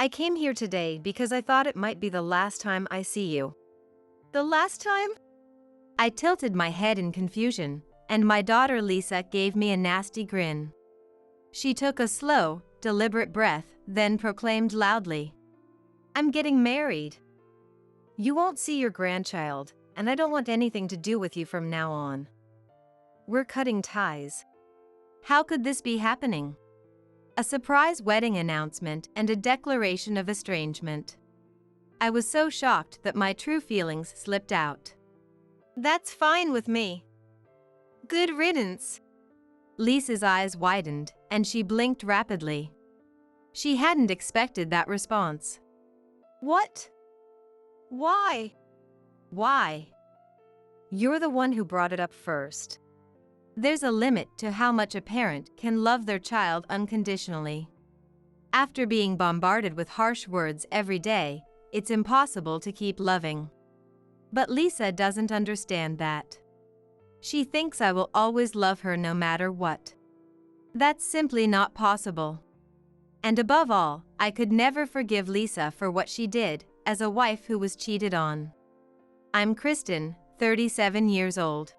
I came here today because I thought it might be the last time I see you. The last time? I tilted my head in confusion, and my daughter Lisa gave me a nasty grin. She took a slow, deliberate breath, then proclaimed loudly, "I'm getting married. You won't see your grandchild, and I don't want anything to do with you from now on. We're cutting ties." How could this be happening? A surprise wedding announcement and a declaration of estrangement. I was so shocked that my true feelings slipped out. "That's fine with me. Good riddance." Lisa's eyes widened, and she blinked rapidly. She hadn't expected that response. "What? Why?" "Why? You're the one who brought it up first. There's a limit to how much a parent can love their child unconditionally. After being bombarded with harsh words every day, it's impossible to keep loving. But Lisa doesn't understand that. She thinks I will always love her no matter what. That's simply not possible. And above all, I could never forgive Lisa for what she did as a wife who was cheated on. I'm Kristen, 37 years old.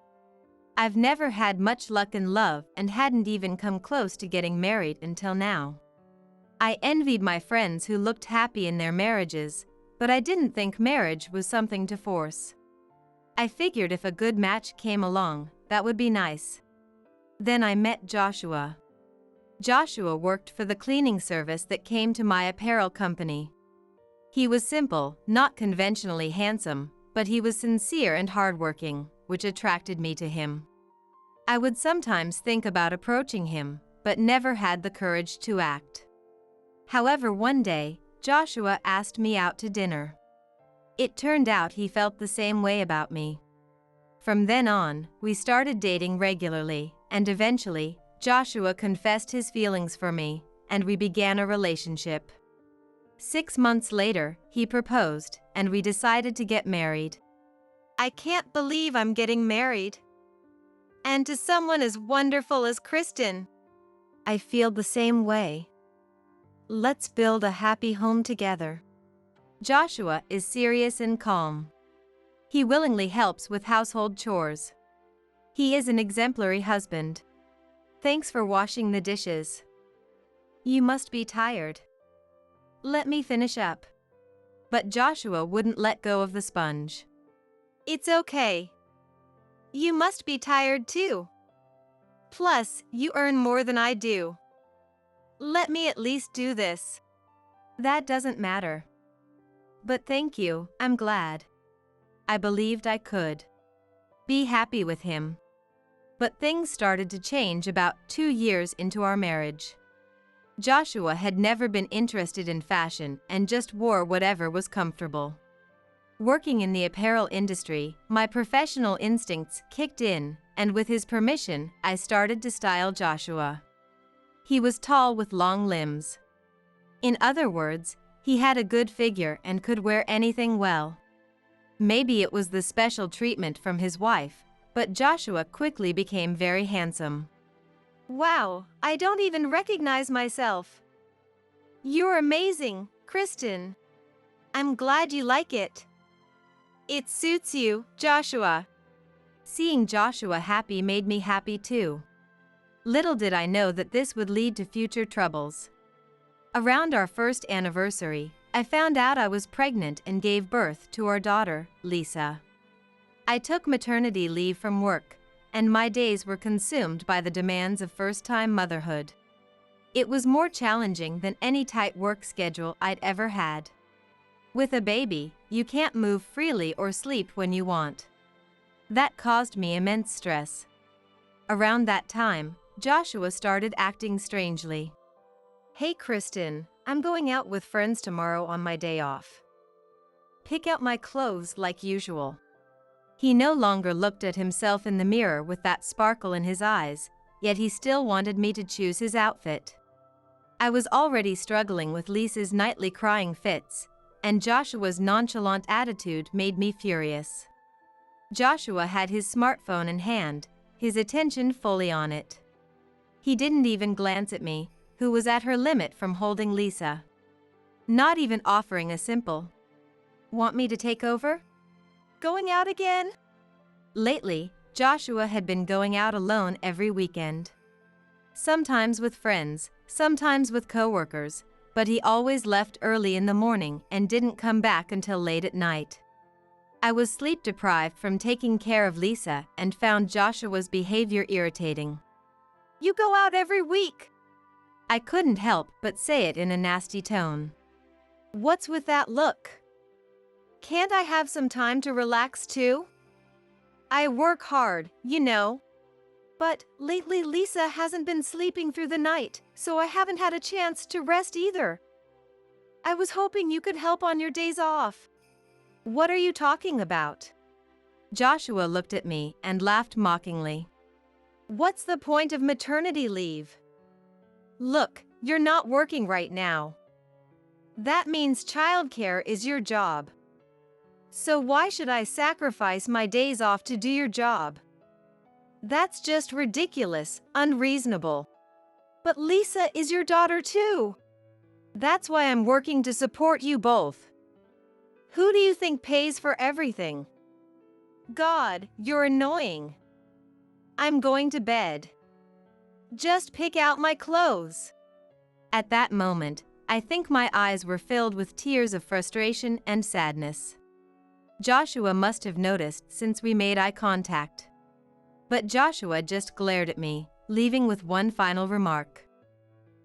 I've never had much luck in love and hadn't even come close to getting married until now. I envied my friends who looked happy in their marriages, but I didn't think marriage was something to force. I figured if a good match came along, that would be nice. Then I met Joshua. Joshua worked for the cleaning service that came to my apparel company. He was simple, not conventionally handsome, but he was sincere and hardworking, which attracted me to him. I would sometimes think about approaching him, but never had the courage to act. However, one day, Joshua asked me out to dinner. It turned out he felt the same way about me. From then on, we started dating regularly, and eventually, Joshua confessed his feelings for me, and we began a relationship. 6 months later, he proposed, and we decided to get married. I can't believe I'm getting married. And to someone as wonderful as Kristen. I feel the same way. Let's build a happy home together. Joshua is serious and calm. He willingly helps with household chores. He is an exemplary husband. Thanks for washing the dishes. You must be tired. Let me finish up. But Joshua wouldn't let go of the sponge. It's okay. You must be tired too. Plus, you earn more than I do. Let me at least do this. That doesn't matter. But thank you, I'm glad. I believed I could be happy with him. But things started to change about 2 years into our marriage. Joshua had never been interested in fashion and just wore whatever was comfortable. Working in the apparel industry, my professional instincts kicked in, and with his permission, I started to style Joshua. He was tall with long limbs. In other words, he had a good figure and could wear anything well. Maybe it was the special treatment from his wife, but Joshua quickly became very handsome. Wow, I don't even recognize myself. You're amazing, Kristen. I'm glad you like it. It suits you, Joshua. Seeing Joshua happy made me happy too. Little did I know that this would lead to future troubles. Around our first anniversary, I found out I was pregnant and gave birth to our daughter, Lisa. I took maternity leave from work, and my days were consumed by the demands of first-time motherhood. It was more challenging than any tight work schedule I'd ever had. With a baby, you can't move freely or sleep when you want. That caused me immense stress. Around that time, Joshua started acting strangely. Hey Kristen, I'm going out with friends tomorrow on my day off. Pick out my clothes like usual. He no longer looked at himself in the mirror with that sparkle in his eyes, yet he still wanted me to choose his outfit. I was already struggling with Lisa's nightly crying fits, and Joshua's nonchalant attitude made me furious. Joshua had his smartphone in hand, his attention fully on it. He didn't even glance at me, who was at her limit from holding Lisa. not even offering a simple, "Want me to take over?" "Going out again?" Lately, Joshua had been going out alone every weekend. Sometimes with friends, sometimes with coworkers, but he always left early in the morning and didn't come back until late at night. I was sleep deprived from taking care of Lisa and found Joshua's behavior irritating. "You go out every week." I couldn't help but say it in a nasty tone. "What's with that look? Can't I have some time to relax too? I work hard, you know. But lately Lisa hasn't been sleeping through the night, so I haven't had a chance to rest either. I was hoping you could help on your days off." "What are you talking about?" Joshua looked at me and laughed mockingly. "What's the point of maternity leave? Look, you're not working right now. That means childcare is your job. So why should I sacrifice my days off to do your job? That's just ridiculous, unreasonable. But Lisa is your daughter too. That's why I'm working to support you both. Who do you think pays for everything? God, you're annoying. I'm going to bed. Just pick out my clothes." At that moment, I think my eyes were filled with tears of frustration and sadness. Joshua must have noticed since we made eye contact. But Joshua just glared at me, leaving with one final remark.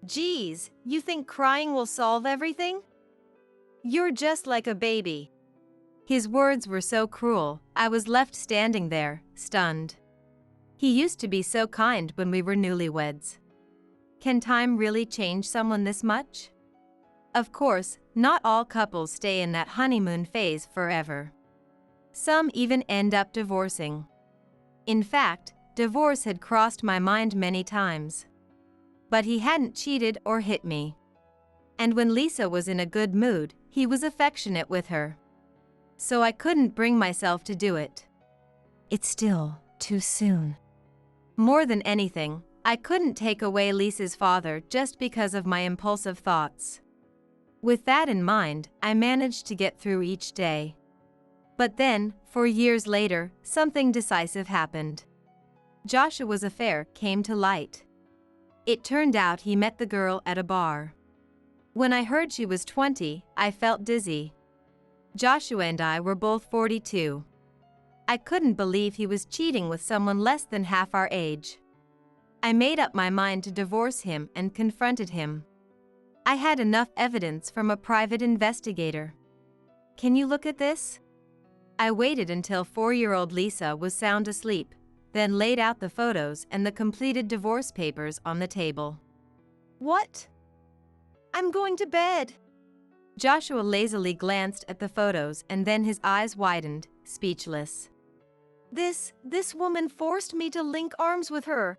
"Geez, you think crying will solve everything? You're just like a baby." His words were so cruel, I was left standing there, stunned. He used to be so kind when we were newlyweds. Can time really change someone this much? Of course, not all couples stay in that honeymoon phase forever. Some even end up divorcing. In fact, divorce had crossed my mind many times. But he hadn't cheated or hit me. And when Lisa was in a good mood, he was affectionate with her. So I couldn't bring myself to do it. It's still too soon. More than anything, I couldn't take away Lisa's father just because of my impulsive thoughts. With that in mind, I managed to get through each day. But then, 4 years later, something decisive happened. Joshua's affair came to light. It turned out he met the girl at a bar. When I heard she was 20, I felt dizzy. Joshua and I were both 42. I couldn't believe he was cheating with someone less than half our age. I made up my mind to divorce him and confronted him. I had enough evidence from a private investigator. "Can you look at this?" I waited until 4-year-old Lisa was sound asleep, then laid out the photos and the completed divorce papers on the table. "What? I'm going to bed." Joshua lazily glanced at the photos and then his eyes widened, speechless. This woman forced me to link arms with her."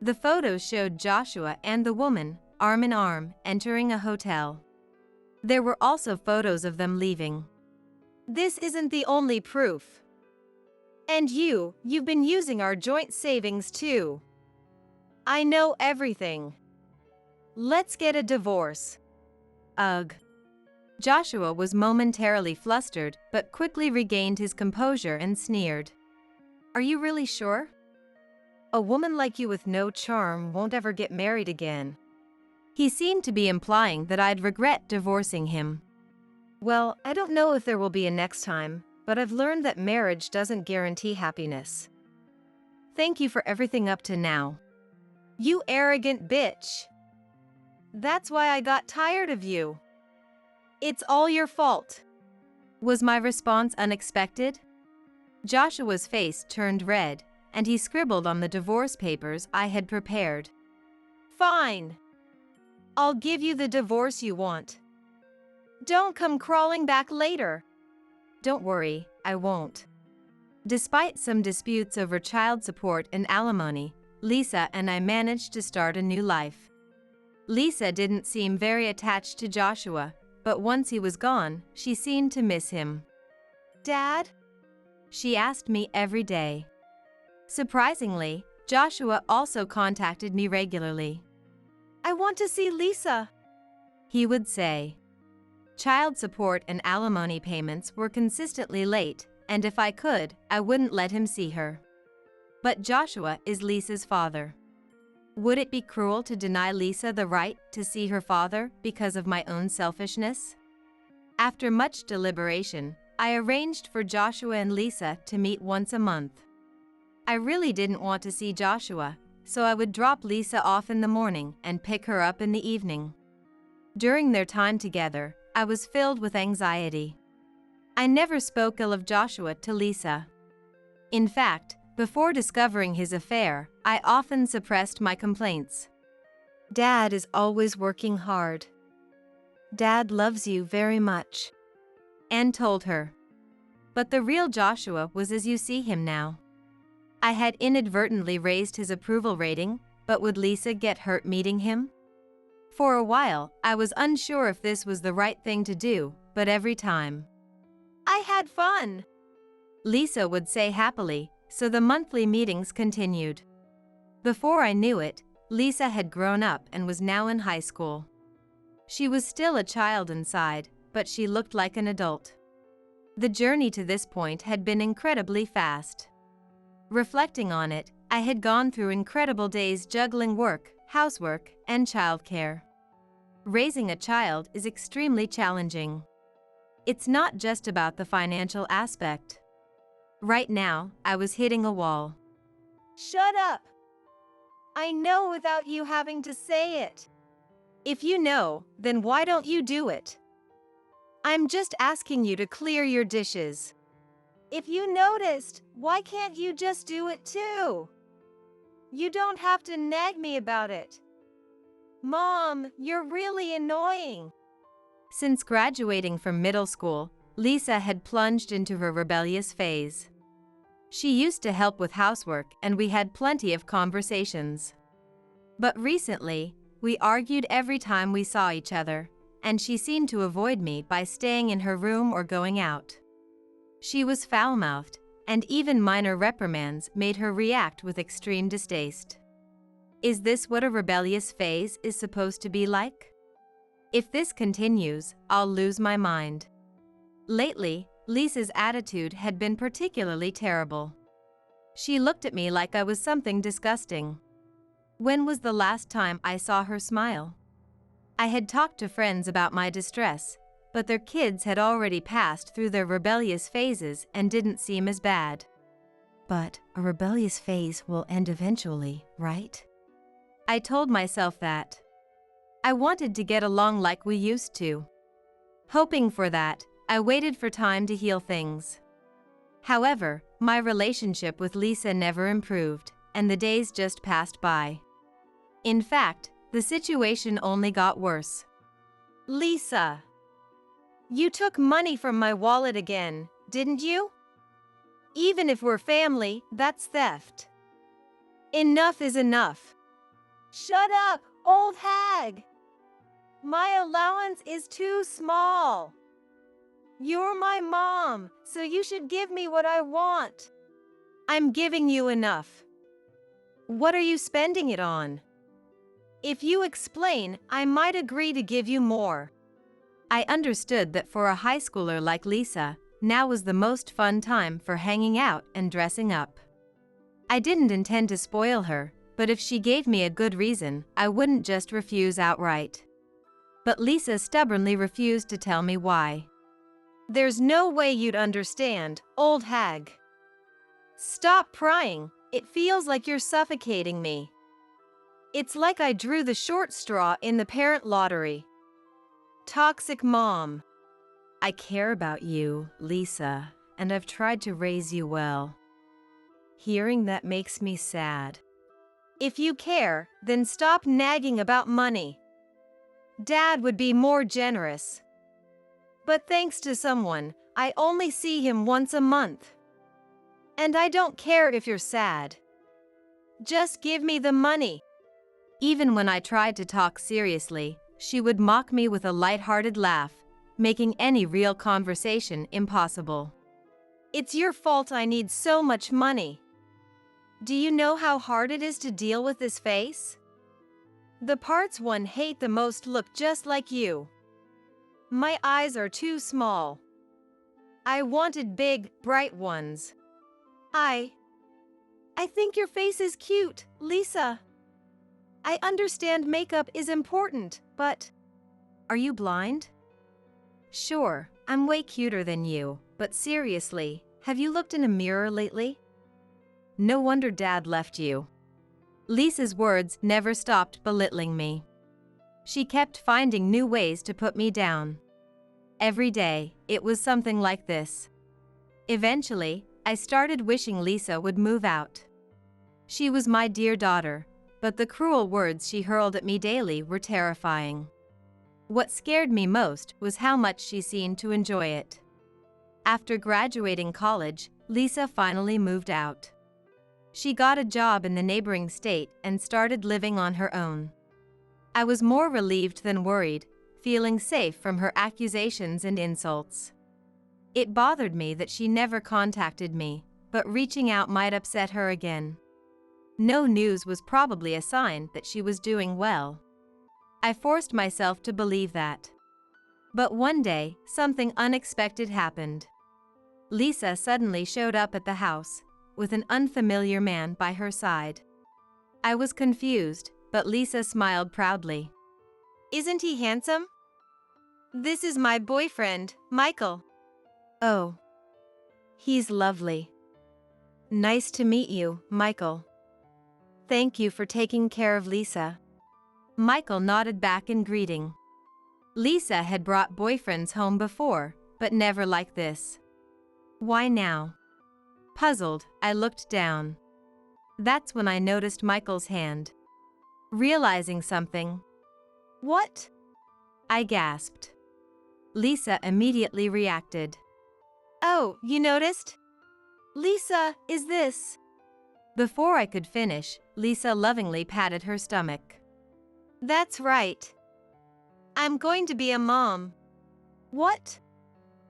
The photos showed Joshua and the woman, arm in arm, entering a hotel. There were also photos of them leaving. "This isn't the only proof. And you've been using our joint savings too. I know everything. Let's get a divorce." Ugh. Joshua was momentarily flustered but quickly regained his composure and sneered. "Are you really sure? A woman like you with no charm won't ever get married again." He seemed to be implying that I'd regret divorcing him. "Well, I don't know if there will be a next time, but I've learned that marriage doesn't guarantee happiness. Thank you for everything up to now. You arrogant bitch. That's why I got tired of you. It's all your fault." Was my response unexpected? Joshua's face turned red, and he scribbled on the divorce papers I had prepared. "Fine. I'll give you the divorce you want. Don't come crawling back later." "Don't worry, I won't." Despite some disputes over child support and alimony, Lisa and I managed to start a new life. Lisa didn't seem very attached to Joshua, but once he was gone, she seemed to miss him. "Dad?" she asked me every day. Surprisingly, Joshua also contacted me regularly. "I want to see Lisa," he would say. Child support and alimony payments were consistently late, and if I could, I wouldn't let him see her. But Joshua is Lisa's father. Would it be cruel to deny Lisa the right to see her father because of my own selfishness? After much deliberation, I arranged for Joshua and Lisa to meet once a month. I really didn't want to see Joshua, so I would drop Lisa off in the morning and pick her up in the evening. During their time together, I was filled with anxiety. I never spoke ill of Joshua to Lisa. In fact, before discovering his affair, I often suppressed my complaints. Dad is always working hard. Dad loves you very much. Anne told her. But the real Joshua was as you see him now. I had inadvertently raised his approval rating, but would Lisa get hurt meeting him? For a while, I was unsure if this was the right thing to do, but every time, I had fun, Lisa would say happily, so the monthly meetings continued. Before I knew it, Lisa had grown up and was now in high school. She was still a child inside, but she looked like an adult. The journey to this point had been incredibly fast. Reflecting on it, I had gone through incredible days juggling work, housework, and childcare. Raising a child is extremely challenging. It's not just about the financial aspect. Right now, I was hitting a wall. Shut up! I know without you having to say it. If you know, then why don't you do it? I'm just asking you to clear your dishes. If you noticed, why can't you just do it too? You don't have to nag me about it. Mom, you're really annoying. Since graduating from middle school, Lisa had plunged into her rebellious phase. She used to help with housework and we had plenty of conversations. But recently, we argued every time we saw each other, and she seemed to avoid me by staying in her room or going out. She was foul-mouthed, and even minor reprimands made her react with extreme distaste. Is this what a rebellious phase is supposed to be like? If this continues, I'll lose my mind. Lately, Lisa's attitude had been particularly terrible. She looked at me like I was something disgusting. When was the last time I saw her smile? I had talked to friends about my distress, but their kids had already passed through their rebellious phases and didn't seem as bad. But a rebellious phase will end eventually, right? I told myself that. I wanted to get along like we used to. Hoping for that, I waited for time to heal things. However, my relationship with Lisa never improved, and the days just passed by. In fact, the situation only got worse. Lisa, you took money from my wallet again, didn't you? Even if we're family, that's theft. Enough is enough. Shut up, old hag! My allowance is too small. You're my mom, so you should give me what I want. I'm giving you enough. What are you spending it on? If you explain, I might agree to give you more. I understood that for a high schooler like Lisa, now was the most fun time for hanging out and dressing up. I didn't intend to spoil her, but if she gave me a good reason, I wouldn't just refuse outright. But Lisa stubbornly refused to tell me why. There's no way you'd understand, old hag. Stop prying, it feels like you're suffocating me. It's like I drew the short straw in the parent lottery. Toxic mom. I care about you, Lisa, and I've tried to raise you well. Hearing that makes me sad. If you care, then stop nagging about money. Dad would be more generous. But thanks to someone, I only see him once a month. And I don't care if you're sad. Just give me the money. Even when I tried to talk seriously, she would mock me with a light-hearted laugh, making any real conversation impossible. It's your fault I need so much money. Do you know how hard it is to deal with this face? The parts one hate the most look just like you. My eyes are too small. I wanted big, bright ones. I think your face is cute, Lisa. I understand makeup is important, but... Are you blind? Sure, I'm way cuter than you, but seriously, have you looked in a mirror lately? No wonder Dad left you. Lisa's words never stopped belittling me. She kept finding new ways to put me down. Every day, it was something like this. Eventually, I started wishing Lisa would move out. She was my dear daughter, but the cruel words she hurled at me daily were terrifying. What scared me most was how much she seemed to enjoy it. After graduating college, Lisa finally moved out. She got a job in the neighboring state and started living on her own. I was more relieved than worried, feeling safe from her accusations and insults. It bothered me that she never contacted me, but reaching out might upset her again. No news was probably a sign that she was doing well. I forced myself to believe that. But one day, something unexpected happened. Lisa suddenly showed up at the house, with an unfamiliar man by her side. I was confused, but Lisa smiled proudly. Isn't he handsome? This is my boyfriend, Michael. Oh. He's lovely. Nice to meet you, Michael. Thank you for taking care of Lisa. Michael nodded back in greeting. Lisa had brought boyfriends home before, but never like this. Why now? Puzzled, I looked down. That's when I noticed Michael's hand. Realizing something. What? I gasped. Lisa immediately reacted. Oh, you noticed? Lisa, is this? Before I could finish, Lisa lovingly patted her stomach. That's right. I'm going to be a mom. What?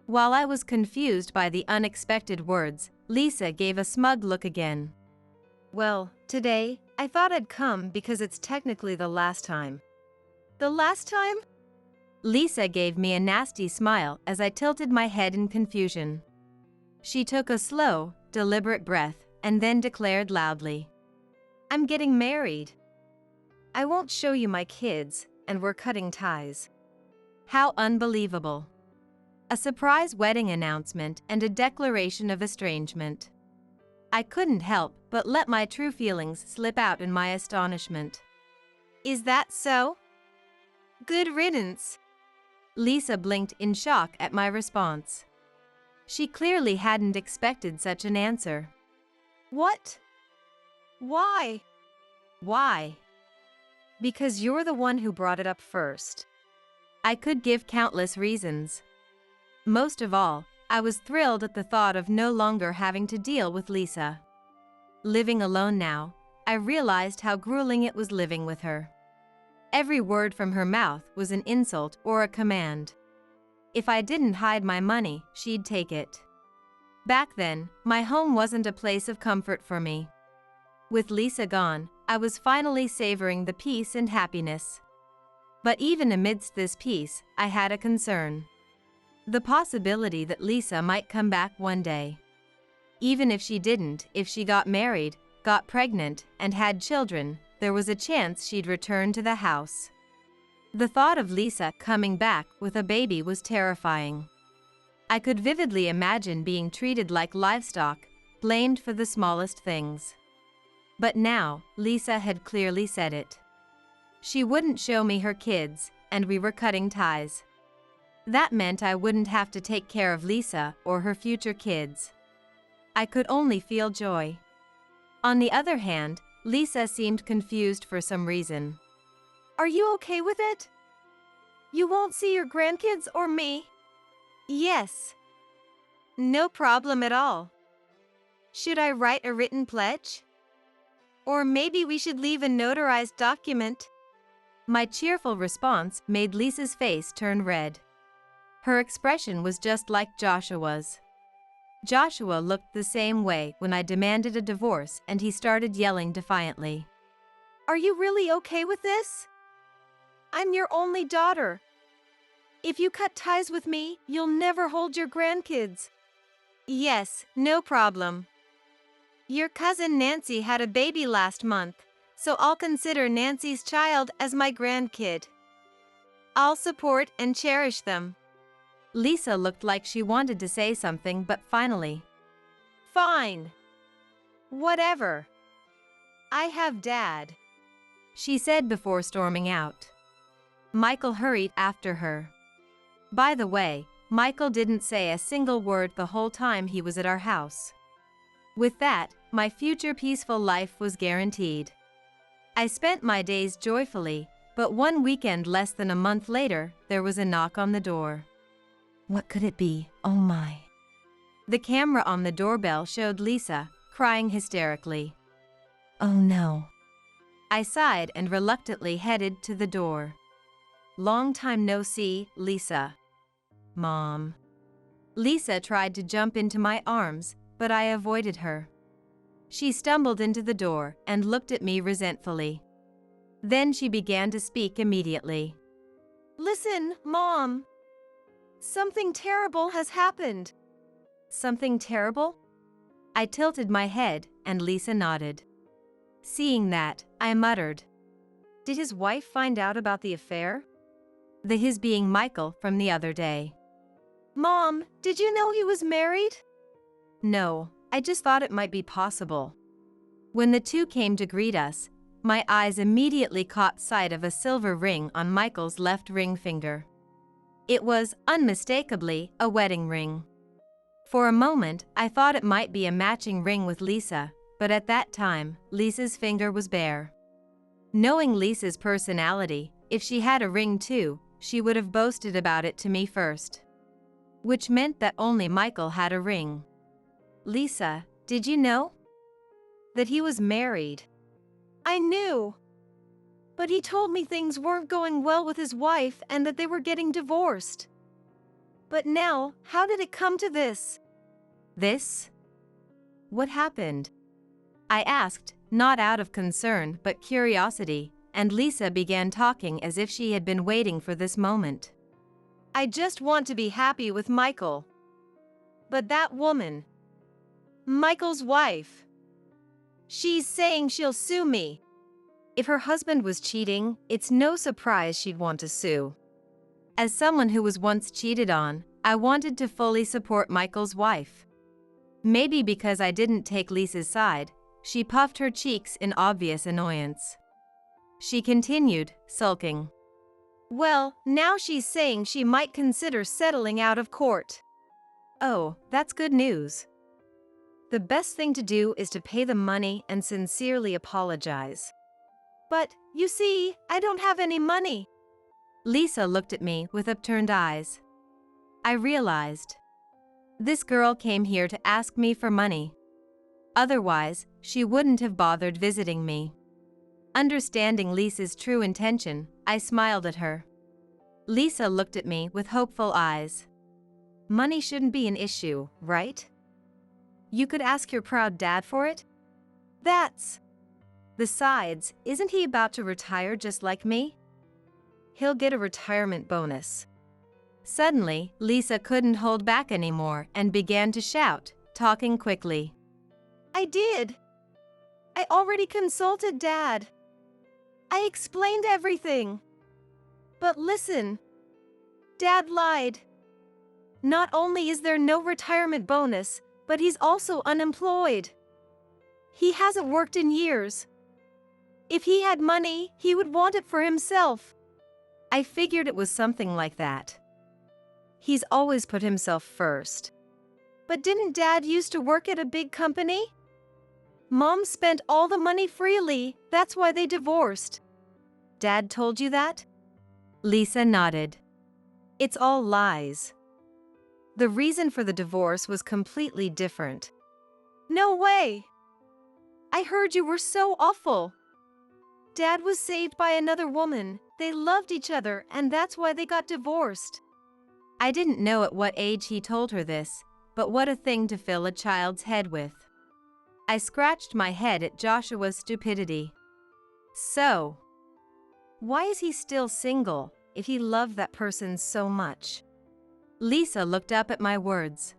While I was confused by the unexpected words, Lisa gave a smug look again. Well, today, I thought I'd come because it's technically the last time. The last time? Lisa gave me a nasty smile as I tilted my head in confusion. She took a slow, deliberate breath and then declared loudly, I'm getting married. I won't show you my kids, and we're cutting ties. How unbelievable. A surprise wedding announcement and a declaration of estrangement. I couldn't help but let my true feelings slip out in my astonishment. Is that so? Good riddance. Lisa blinked in shock at my response. She clearly hadn't expected such an answer. What? Why? Why? Because you're the one who brought it up first. I could give countless reasons. Most of all, I was thrilled at the thought of no longer having to deal with Lisa. Living alone now, I realized how grueling it was living with her. Every word from her mouth was an insult or a command. If I didn't hide my money, she'd take it. Back then, my home wasn't a place of comfort for me. With Lisa gone, I was finally savoring the peace and happiness. But even amidst this peace, I had a concern. The possibility that Lisa might come back one day. Even if she didn't, if she got married, got pregnant, and had children, there was a chance she'd return to the house. The thought of Lisa coming back with a baby was terrifying. I could vividly imagine being treated like livestock, blamed for the smallest things. But now, Lisa had clearly said it. She wouldn't show me her kids, and we were cutting ties. That meant I wouldn't have to take care of Lisa or her future kids. I could only feel joy. On the other hand, Lisa seemed confused for some reason. Are you okay with it? You won't see your grandkids or me? Yes. No problem at all. Should I write a written pledge? Or maybe we should leave a notarized document? My cheerful response made Lisa's face turn red. Her expression was just like Joshua's. Joshua looked the same way when I demanded a divorce and he started yelling defiantly. Are you really okay with this? I'm your only daughter. If you cut ties with me, you'll never hold your grandkids. Yes, no problem. Your cousin Nancy had a baby last month, so I'll consider Nancy's child as my grandkid. I'll support and cherish them. Lisa looked like she wanted to say something, but finally, fine. Whatever. I have Dad, she said before storming out. Michael hurried after her. By the way, Michael didn't say a single word the whole time he was at our house. With that, my future peaceful life was guaranteed. I spent my days joyfully, but one weekend less than a month later, there was a knock on the door. What could it be? Oh my. The camera on the doorbell showed Lisa, crying hysterically. Oh no. I sighed and reluctantly headed to the door. Long time no see, Lisa. Mom. Lisa tried to jump into my arms, but I avoided her. She stumbled into the door and looked at me resentfully. Then she began to speak immediately. Listen, Mom. Something terrible has happened. Something terrible? I tilted my head, and Lisa nodded. Seeing that, I muttered. Did his wife find out about the affair? The his being Michael from the other day. Mom, did you know he was married? No, I just thought it might be possible. When the two came to greet us, my eyes immediately caught sight of a silver ring on Michael's left ring finger. It was, unmistakably, a wedding ring. For a moment, I thought it might be a matching ring with Lisa, but at that time, Lisa's finger was bare. Knowing Lisa's personality, if she had a ring too, she would have boasted about it to me first. Which meant that only Michael had a ring. Lisa, did you know that he was married? I knew. But he told me things weren't going well with his wife and that they were getting divorced. But now, how did it come to this? This? What happened? I asked, not out of concern but curiosity, and Lisa began talking as if she had been waiting for this moment. I just want to be happy with Michael. But that woman, Michael's wife, she's saying she'll sue me. If her husband was cheating, it's no surprise she'd want to sue. As someone who was once cheated on, I wanted to fully support Michael's wife. Maybe because I didn't take Lisa's side, she puffed her cheeks in obvious annoyance. She continued, sulking. Well, now she's saying she might consider settling out of court. Oh, that's good news. The best thing to do is to pay the money and sincerely apologize. But, you see, I don't have any money. Lisa looked at me with upturned eyes. I realized. This girl came here to ask me for money. Otherwise, she wouldn't have bothered visiting me. Understanding Lisa's true intention, I smiled at her. Lisa looked at me with hopeful eyes. Money shouldn't be an issue, right? You could ask your proud dad for it? Besides, isn't he about to retire just like me? He'll get a retirement bonus. Suddenly, Lisa couldn't hold back anymore and began to shout, talking quickly. I did. I already consulted Dad. I explained everything. But listen, Dad lied. Not only is there no retirement bonus, but he's also unemployed. He hasn't worked in years. If he had money, he would want it for himself. I figured it was something like that. He's always put himself first. But didn't Dad used to work at a big company? Mom spent all the money freely, that's why they divorced. Dad told you that? Lisa nodded. It's all lies. The reason for the divorce was completely different. No way! I heard you were so awful. Dad was saved by another woman, they loved each other, and that's why they got divorced. I didn't know at what age he told her this, but what a thing to fill a child's head with. I scratched my head at Joshua's stupidity. So, why is he still single? if he loved that person so much? Lisa looked up at my words.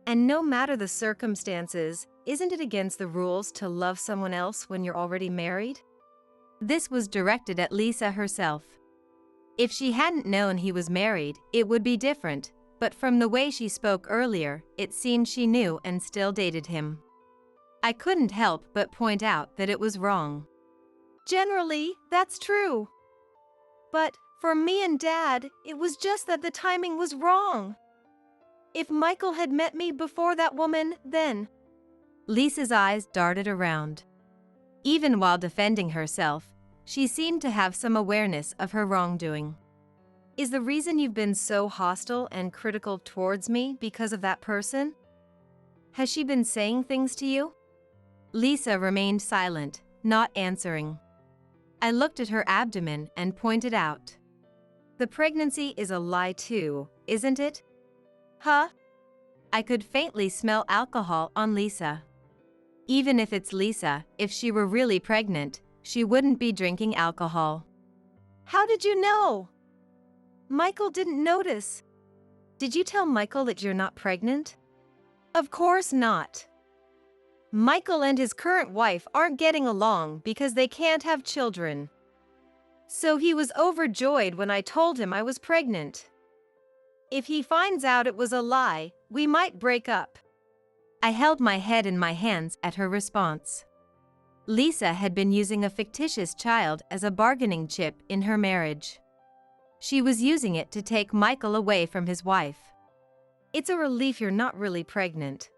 And no matter the circumstances, isn't it against the rules to love someone else when you're already married? This was directed at Lisa herself. If she hadn't known he was married, it would be different, but from the way she spoke earlier, it seemed she knew and still dated him. I couldn't help but point out that it was wrong. Generally, that's true. But for me and Dad, it was just that the timing was wrong. If Michael had met me before that woman, then... Lisa's eyes darted around. Even while defending herself, she seemed to have some awareness of her wrongdoing. Is the reason you've been so hostile and critical towards me because of that person? Has she been saying things to you? Lisa remained silent, not answering. I looked at her abdomen and pointed out. The pregnancy is a lie too, isn't it? Huh? I could faintly smell alcohol on Lisa. Even if it's Lisa, if she were really pregnant, she wouldn't be drinking alcohol. How did you know? Michael didn't notice. Did you tell Michael that you're not pregnant? Of course not. Michael and his current wife aren't getting along because they can't have children. So he was overjoyed when I told him I was pregnant. If he finds out it was a lie, we might break up. I held my head in my hands at her response. Lisa had been using a fictitious child as a bargaining chip in her marriage. She was using it to take Michael away from his wife. It's a relief you're not really pregnant.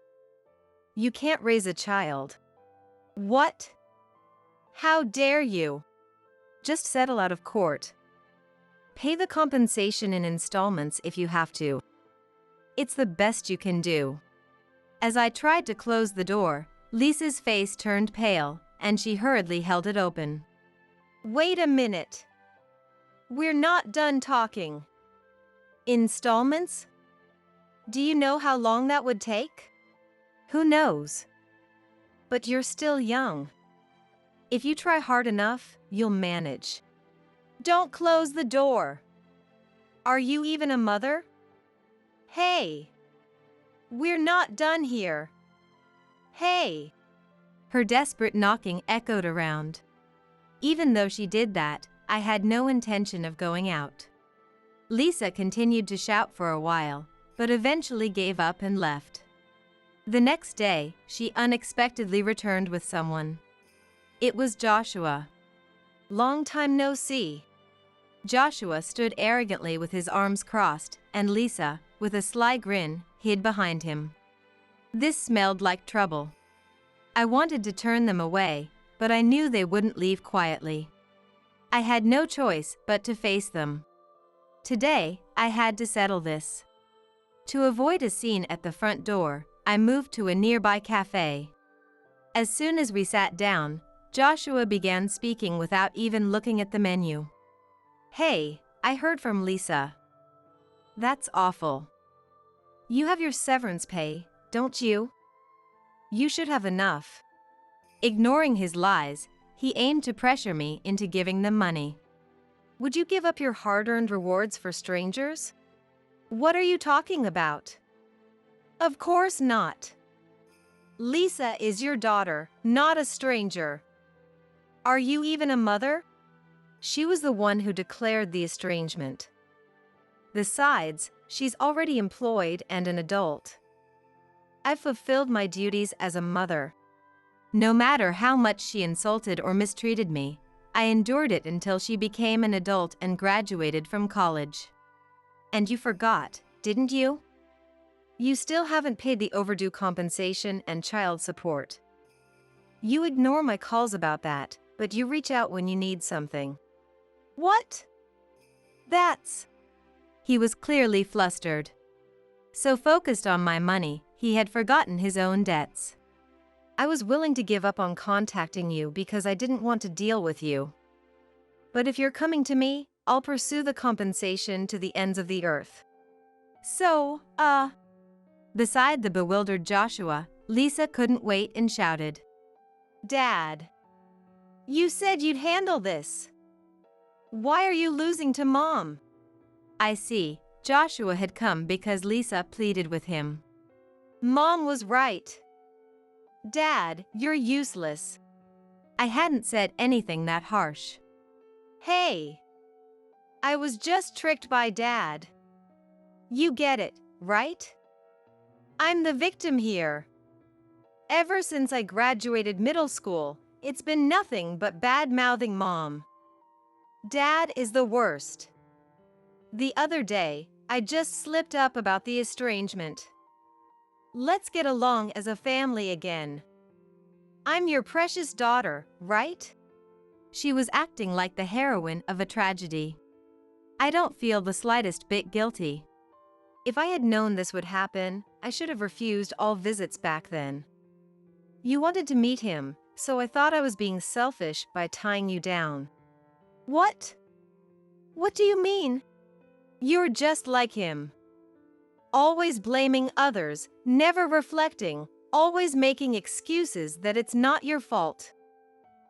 You can't raise a child. What? How dare you? Just settle out of court. Pay the compensation in installments if you have to. It's the best you can do. As I tried to close the door, Lisa's face turned pale, and she hurriedly held it open. Wait a minute. We're not done talking. Installments? Do you know how long that would take? Who knows? But you're still young. If you try hard enough, you'll manage. Don't close the door. Are you even a mother? Hey! We're not done here. Hey! Her desperate knocking echoed around. Even though she did that, I had no intention of going out. Lisa continued to shout for a while, but eventually gave up and left. The next day, she unexpectedly returned with someone. It was Joshua. Long time no see. Joshua stood arrogantly with his arms crossed, and Lisa, with a sly grin, hid behind him. This smelled like trouble. I wanted to turn them away, but I knew they wouldn't leave quietly. I had no choice but to face them. Today, I had to settle this. To avoid a scene at the front door, I moved to a nearby cafe. As soon as we sat down, Joshua began speaking without even looking at the menu. Hey, I heard from Lisa. That's awful. You have your severance pay, don't you? You should have enough. Ignoring his lies, he aimed to pressure me into giving them money. Would you give up your hard-earned rewards for strangers? What are you talking about? Of course not. Lisa is your daughter, not a stranger. Are you even a mother? She was the one who declared the estrangement. Besides, she's already employed and an adult. I've fulfilled my duties as a mother. No matter how much she insulted or mistreated me, I endured it until she became an adult and graduated from college. And you forgot, didn't you? You still haven't paid the overdue compensation and child support. You ignore my calls about that, but you reach out when you need something. What? That's... He was clearly flustered. So focused on my money, he had forgotten his own debts. I was willing to give up on contacting you because I didn't want to deal with you. But if you're coming to me, I'll pursue the compensation to the ends of the earth. So, Beside the bewildered Joshua, Lisa couldn't wait and shouted. Dad! You said you'd handle this. Why are you losing to Mom? I see. Joshua had come because Lisa pleaded with him. Mom was right. Dad, you're useless. I hadn't said anything that harsh. Hey! I was just tricked by Dad. You get it, right? I'm the victim here. Ever since I graduated middle school, it's been nothing but bad-mouthing Mom. Dad is the worst. The other day, I just slipped up about the estrangement. Let's get along as a family again. I'm your precious daughter, right? She was acting like the heroine of a tragedy. I don't feel the slightest bit guilty. If I had known this would happen, I should have refused all visits back then. You wanted to meet him, so I thought I was being selfish by tying you down. What? What do you mean? You're just like him. Always blaming others, never reflecting, always making excuses that it's not your fault.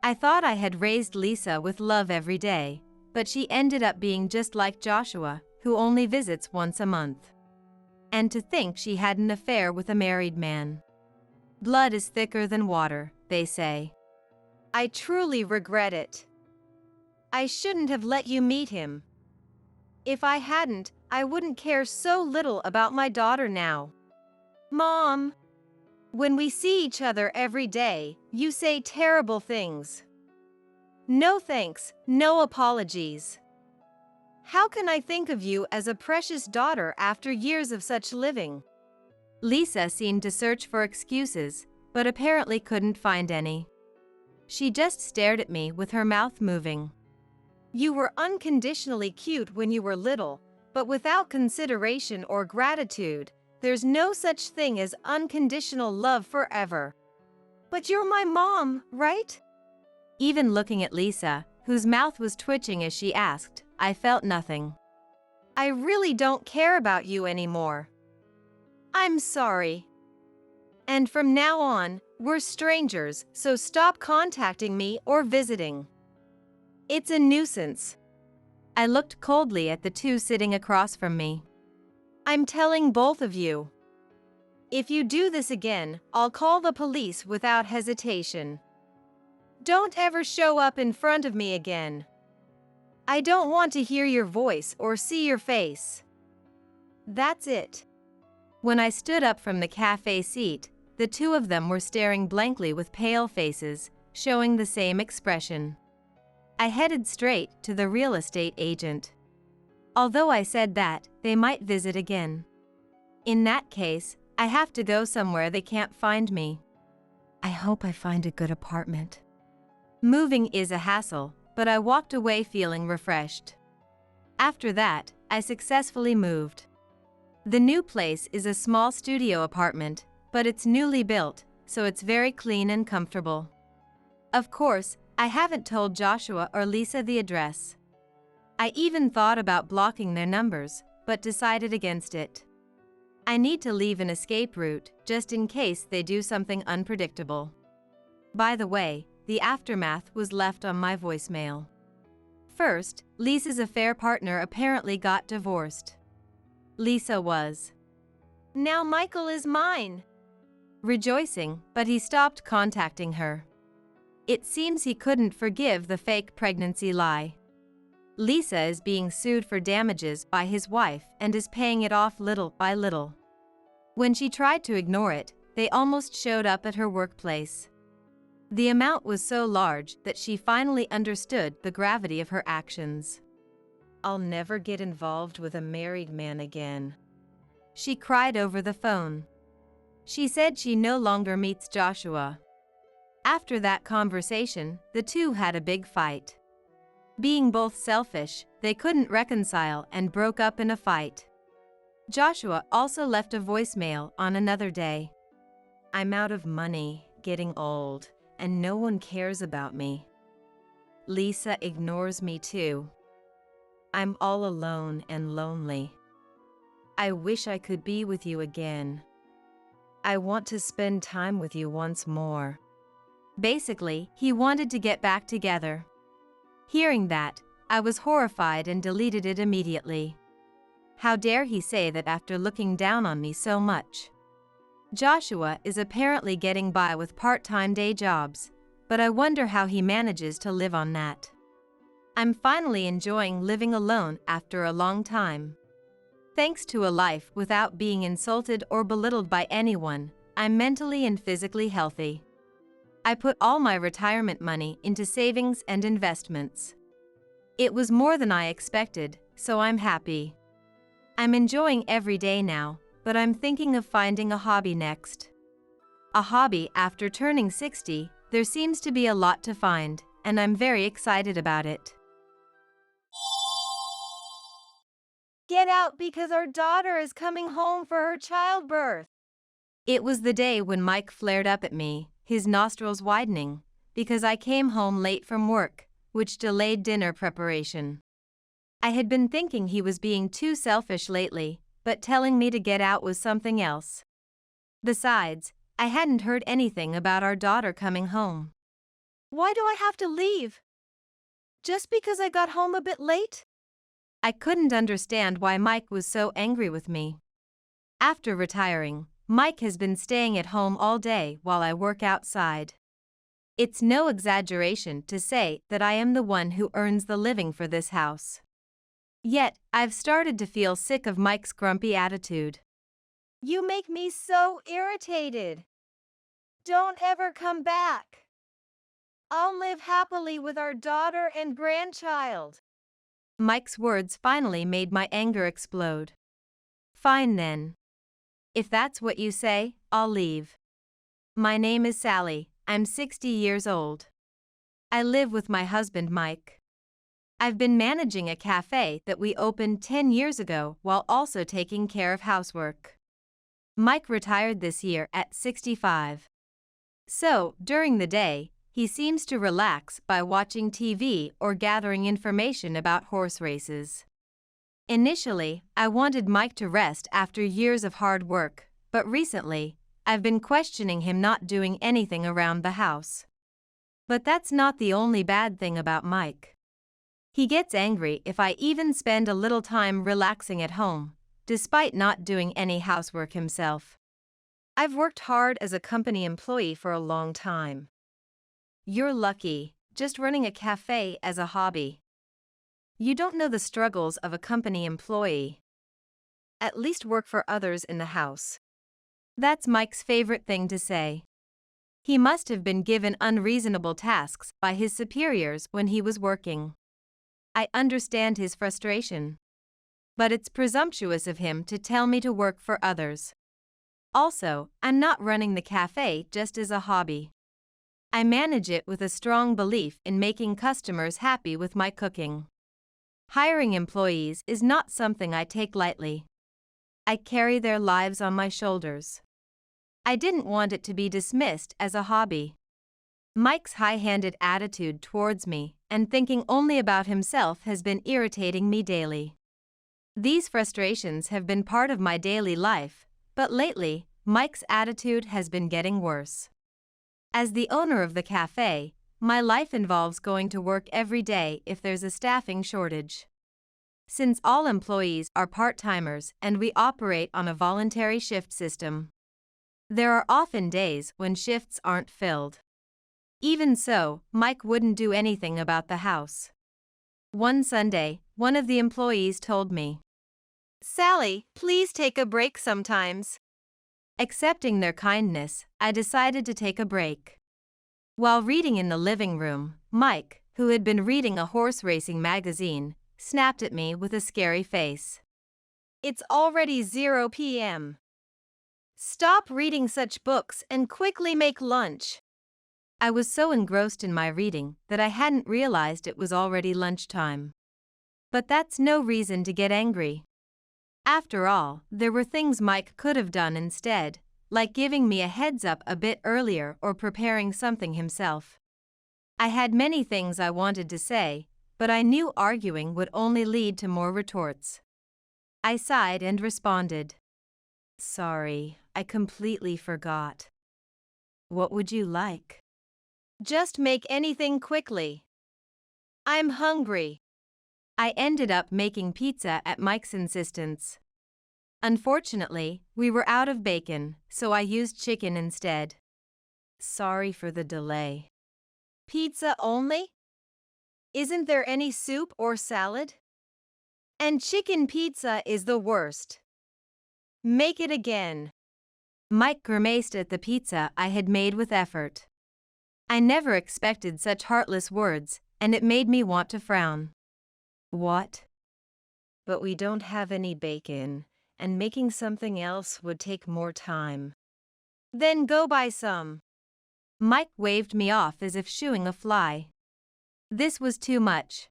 I thought I had raised Lisa with love every day, but she ended up being just like Joshua, who only visits once a month. And to think she had an affair with a married man. Blood is thicker than water, they say. I truly regret it. I shouldn't have let you meet him. If I hadn't, I wouldn't care so little about my daughter now. Mom! When we see each other every day, you say terrible things. No thanks, no apologies. How can I think of you as a precious daughter after years of such living? Lisa seemed to search for excuses, but apparently couldn't find any. She just stared at me with her mouth moving. You were unconditionally cute when you were little, but without consideration or gratitude, there's no such thing as unconditional love forever. But you're my mom, right? Even looking at Lisa, whose mouth was twitching as she asked, I felt nothing. I really don't care about you anymore. I'm sorry. And from now on, we're strangers, so stop contacting me or visiting. It's a nuisance. I looked coldly at the two sitting across from me. I'm telling both of you. If you do this again, I'll call the police without hesitation. Don't ever show up in front of me again. I don't want to hear your voice or see your face. That's it. When I stood up from the cafe seat, the two of them were staring blankly with pale faces, showing the same expression. I headed straight to the real estate agent. Although I said that, they might visit again. In that case, I have to go somewhere they can't find me. I hope I find a good apartment. Moving is a hassle, but I walked away feeling refreshed. After that, I successfully moved. The new place is a small studio apartment, but it's newly built, so it's very clean and comfortable. Of course, I haven't told Joshua or Lisa the address. I even thought about blocking their numbers, but decided against it. I need to leave an escape route, just in case they do something unpredictable. By the way, the aftermath was left on my voicemail. First, Lisa's affair partner apparently got divorced. Lisa was. Now Michael is mine. Rejoicing, but he stopped contacting her. It seems he couldn't forgive the fake pregnancy lie. Lisa is being sued for damages by his wife and is paying it off little by little. When she tried to ignore it, they almost showed up at her workplace. The amount was so large that she finally understood the gravity of her actions. I'll never get involved with a married man again. She cried over the phone. She said she no longer meets Joshua. After that conversation, the two had a big fight. Being both selfish, they couldn't reconcile and broke up in a fight. Joshua also left a voicemail on another day. I'm out of money, getting old, and no one cares about me. Lisa ignores me too. I'm all alone and lonely. I wish I could be with you again. I want to spend time with you once more. Basically, he wanted to get back together. Hearing that, I was horrified and deleted it immediately. How dare he say that after looking down on me so much? Joshua is apparently getting by with part-time day jobs, but I wonder how he manages to live on that. I'm finally enjoying living alone after a long time. Thanks to a life without being insulted or belittled by anyone, I'm mentally and physically healthy. I put all my retirement money into savings and investments. It was more than I expected, so I'm happy. I'm enjoying every day now, but I'm thinking of finding a hobby next. A hobby after turning 60, there seems to be a lot to find, and I'm very excited about it. Get out because our daughter is coming home for her childbirth. It was the day when Mike flared up at me, his nostrils widening, because I came home late from work, which delayed dinner preparation. I had been thinking he was being too selfish lately, but telling me to get out was something else. Besides, I hadn't heard anything about our daughter coming home. Why do I have to leave? Just because I got home a bit late? I couldn't understand why Mike was so angry with me. After retiring, Mike has been staying at home all day while I work outside. It's no exaggeration to say that I am the one who earns the living for this house. Yet, I've started to feel sick of Mike's grumpy attitude. You make me so irritated. Don't ever come back. I'll live happily with our daughter and grandchild. Mike's words finally made my anger explode. Fine then. If that's what you say, I'll leave. My name is Sally, I'm 60 years old. I live with my husband Mike. I've been managing a cafe that we opened 10 years ago while also taking care of housework. Mike retired this year at 65. So, during the day, he seems to relax by watching TV or gathering information about horse races. Initially, I wanted Mike to rest after years of hard work, but recently, I've been questioning him not doing anything around the house. But that's not the only bad thing about Mike. He gets angry if I even spend a little time relaxing at home, despite not doing any housework himself. I've worked hard as a company employee for a long time. You're lucky, just running a cafe as a hobby. You don't know the struggles of a company employee. At least work for others in the house. That's Mike's favorite thing to say. He must have been given unreasonable tasks by his superiors when he was working. I understand his frustration. But it's presumptuous of him to tell me to work for others. Also, I'm not running the cafe just as a hobby. I manage it with a strong belief in making customers happy with my cooking. Hiring employees is not something I take lightly. I carry their lives on my shoulders. I didn't want it to be dismissed as a hobby. Mike's high-handed attitude towards me and thinking only about himself has been irritating me daily. These frustrations have been part of my daily life, but lately, Mike's attitude has been getting worse. As the owner of the cafe, my life involves going to work every day if there's a staffing shortage. Since all employees are part-timers and we operate on a voluntary shift system, there are often days when shifts aren't filled. Even so, Mike wouldn't do anything about the house. One Sunday, one of the employees told me, Sally, please take a break sometimes. Accepting their kindness, I decided to take a break. While reading in the living room, Mike, who had been reading a horse racing magazine, snapped at me with a scary face. It's already 0 p.m. Stop reading such books and quickly make lunch. I was so engrossed in my reading that I hadn't realized it was already lunchtime. But that's no reason to get angry. After all, there were things Mike could have done instead, like giving me a heads up a bit earlier or preparing something himself. I had many things I wanted to say, but I knew arguing would only lead to more retorts. I sighed and responded, Sorry, I completely forgot. What would you like? Just make anything quickly. I'm hungry. I ended up making pizza at Mike's insistence. Unfortunately, we were out of bacon, so I used chicken instead. Sorry for the delay. Pizza only? Isn't there any soup or salad? And chicken pizza is the worst. Make it again. Mike grimaced at the pizza I had made with effort. I never expected such heartless words, and it made me want to frown. What? But we don't have any bacon, and making something else would take more time. Then go buy some. Mike waved me off as if shooing a fly. This was too much.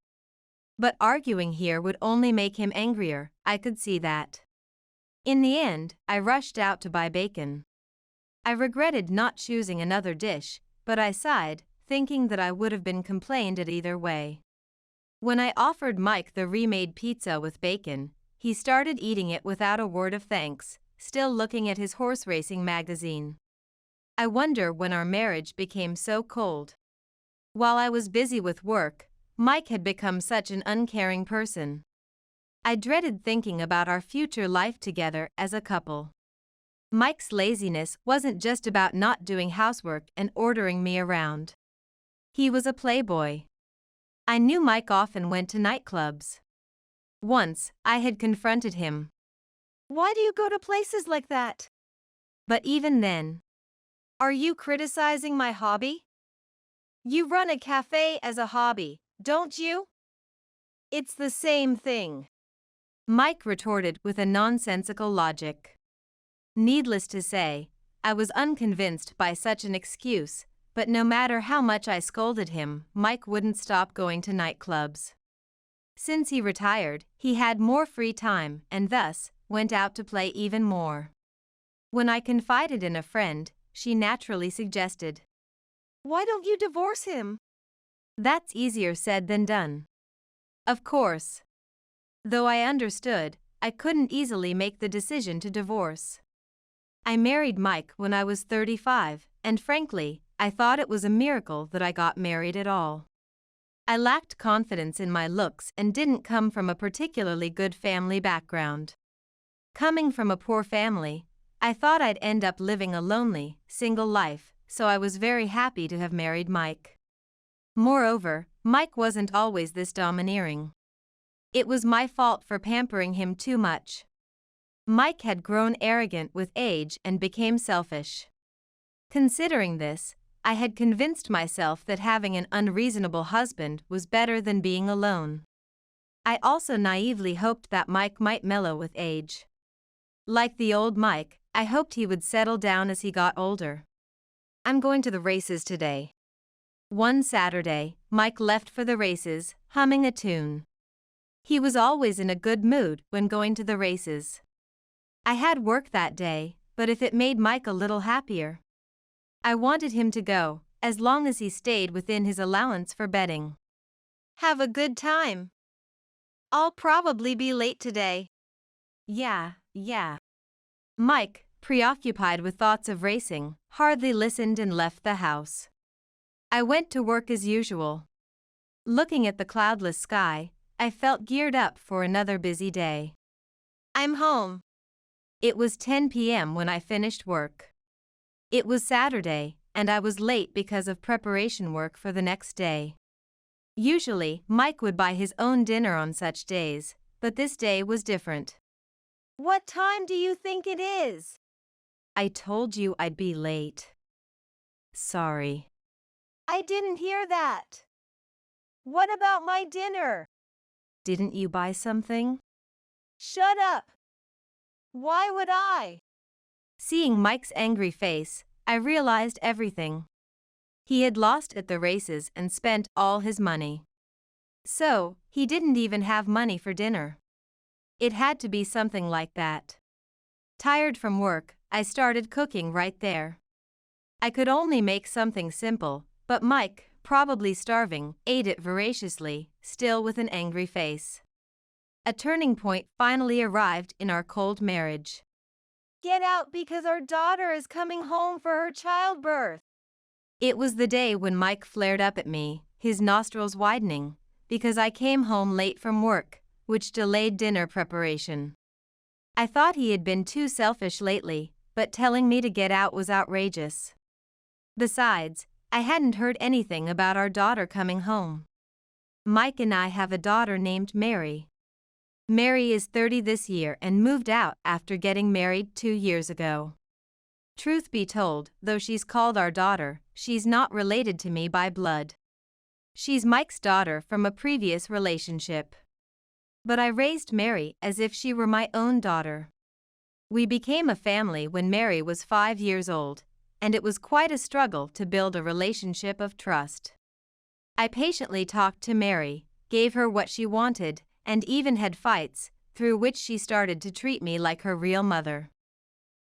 But arguing here would only make him angrier, I could see that. In the end, I rushed out to buy bacon. I regretted not choosing another dish, but I sighed, thinking that I would have been complained at either way. When I offered Mike the remade pizza with bacon, he started eating it without a word of thanks, still looking at his horse racing magazine. I wonder when our marriage became so cold. While I was busy with work, Mike had become such an uncaring person. I dreaded thinking about our future life together as a couple. Mike's laziness wasn't just about not doing housework and ordering me around. He was a playboy. I knew Mike often went to nightclubs. Once, I had confronted him. Why do you go to places like that? But even then, are you criticizing my hobby? You run a cafe as a hobby, don't you? It's the same thing. Mike retorted with a nonsensical logic. Needless to say, I was unconvinced by such an excuse, but no matter how much I scolded him, Mike wouldn't stop going to nightclubs. Since he retired, he had more free time and thus went out to play even more. When I confided in a friend, she naturally suggested, "Why don't you divorce him?" That's easier said than done. Of course. Though I understood, I couldn't easily make the decision to divorce. I married Mike when I was 35, and frankly, I thought it was a miracle that I got married at all. I lacked confidence in my looks and didn't come from a particularly good family background. Coming from a poor family, I thought I'd end up living a lonely, single life, so I was very happy to have married Mike. Moreover, Mike wasn't always this domineering. It was my fault for pampering him too much. Mike had grown arrogant with age and became selfish. Considering this, I had convinced myself that having an unreasonable husband was better than being alone. I also naively hoped that Mike might mellow with age. Like the old Mike, I hoped he would settle down as he got older. I'm going to the races today. One Saturday, Mike left for the races, humming a tune. He was always in a good mood when going to the races. I had work that day, but if it made Mike a little happier, I wanted him to go, as long as he stayed within his allowance for betting. Have a good time. I'll probably be late today. Yeah. Mike, preoccupied with thoughts of racing, hardly listened and left the house. I went to work as usual. Looking at the cloudless sky, I felt geared up for another busy day. I'm home. It was 10 p.m. when I finished work. It was Saturday, and I was late because of preparation work for the next day. Usually, Mike would buy his own dinner on such days, but this day was different. What time do you think it is? I told you I'd be late. Sorry. I didn't hear that. What about my dinner? Didn't you buy something? Shut up. Why would I? Seeing Mike's angry face, I realized everything. He had lost at the races and spent all his money. So, he didn't even have money for dinner. It had to be something like that. Tired from work, I started cooking right there. I could only make something simple, but Mike, probably starving, ate it voraciously, still with an angry face. A turning point finally arrived in our cold marriage. Get out because our daughter is coming home for her childbirth. It was the day when Mike flared up at me, his nostrils widening, because I came home late from work, which delayed dinner preparation. I thought he had been too selfish lately, but telling me to get out was outrageous. Besides, I hadn't heard anything about our daughter coming home. Mike and I have a daughter named Mary. Mary is 30 this year and moved out after getting married 2 years ago. Truth be told, though she's called our daughter, she's not related to me by blood. She's Mike's daughter from a previous relationship. But I raised Mary as if she were my own daughter. We became a family when Mary was 5 years old, and it was quite a struggle to build a relationship of trust. I patiently talked to Mary, gave her what she wanted, and even had fights, through which she started to treat me like her real mother.